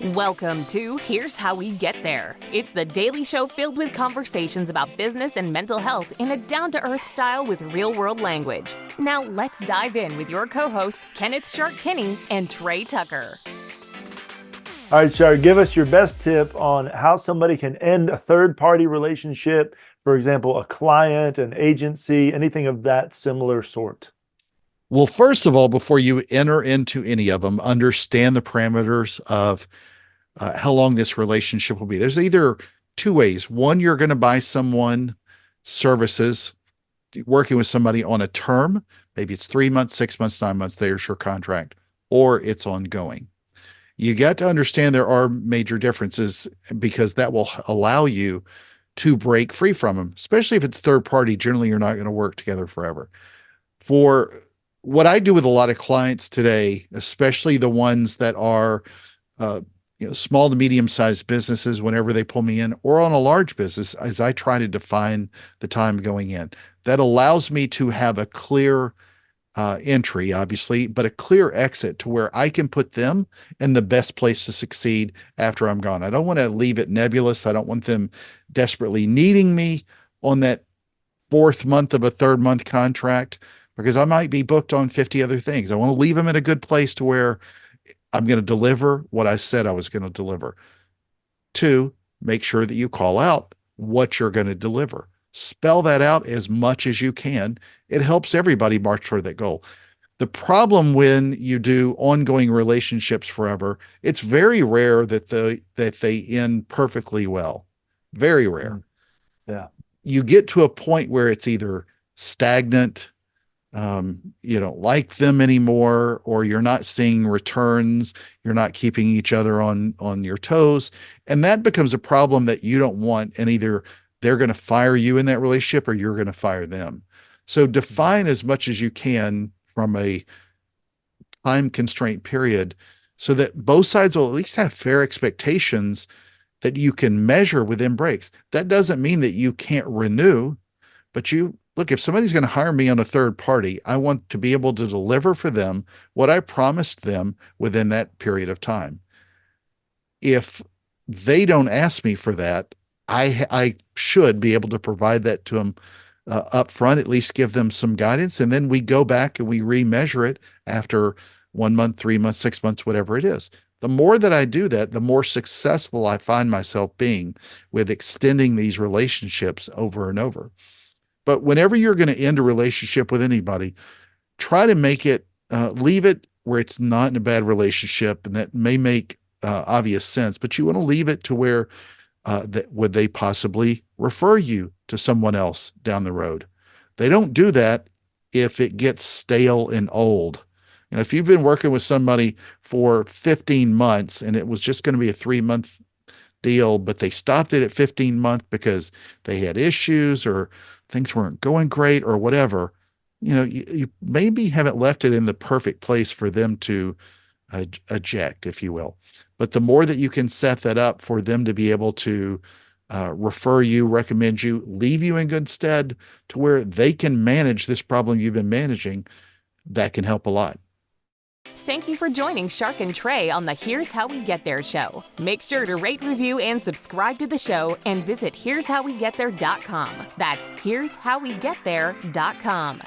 Welcome to Here's How We Get There. It's the daily show filled with conversations about business and mental health in a down-to-earth style with real-world language. Now let's dive in with your co-hosts, Kenneth Shark Kinney and Trey Tucker. All right, Shark, give us your best tip on how somebody can end a third-party relationship, for example, a client, an agency, anything of that similar sort. Well, first of all, before you enter into any of them, understand the parameters of how long this relationship will be. There's either two ways. One, you're going to buy someone services, working with somebody on a term. Maybe it's 3 months, 6 months, 9 months, there's your contract, or it's ongoing. You got to understand there are major differences because that will allow you to break free from them, especially if it's third party. Generally, you're not going to work together forever. For what I do with a lot of clients today, especially the ones that are small to medium-sized businesses, whenever they pull me in, or on a large business, as I try to define the time going in. That allows me to have a clear entry, obviously, but a clear exit to where I can put them in the best place to succeed after I'm gone. I don't want to leave it nebulous. I don't want them desperately needing me on that fourth month of a third month contract, because I might be booked on 50 other things. I want to leave them in a good place to where I'm going to deliver what I said I was going to deliver. 2, make sure that you call out what you're going to deliver. Spell that out as much as you can. It helps everybody march toward that goal. The problem when you do ongoing relationships forever, it's very rare that they end perfectly well. Very rare. Yeah. You get to a point where it's either stagnant, you don't like them anymore, or you're not seeing returns, you're not keeping each other on your toes, and that becomes a problem that you don't want, and either they're going to fire you in that relationship or you're going to fire them. So define as much as you can from a time constraint period so that both sides will at least have fair expectations that you can measure within breaks. That doesn't mean that you can't renew, but look, if somebody's going to hire me on a third party, I want to be able to deliver for them what I promised them within that period of time. If they don't ask me for that, I should be able to provide that to them up front, at least give them some guidance. And then we go back and we remeasure it after 1 month, 3 months, 6 months, whatever it is. The more that I do that, the more successful I find myself being with extending these relationships over and over. But whenever you're going to end a relationship with anybody, try to make it, leave it where it's not in a bad relationship, and that may make obvious sense, but you want to leave it to where that would they possibly refer you to someone else down the road. They don't do that if it gets stale and old. And if you've been working with somebody for 15 months and it was just going to be a 3-month deal, but they stopped it at 15 months because they had issues or things weren't going great or whatever, you maybe haven't left it in the perfect place for them to eject, if you will. But the more that you can set that up for them to be able to refer you, recommend you, leave you in good stead to where they can manage this problem you've been managing, that can help a lot. Thank you for joining Shark and Trey on the Here's How We Get There show. Make sure to rate, review, and subscribe to the show and visit here'showwegetthere.com. That's here'showwegetthere.com.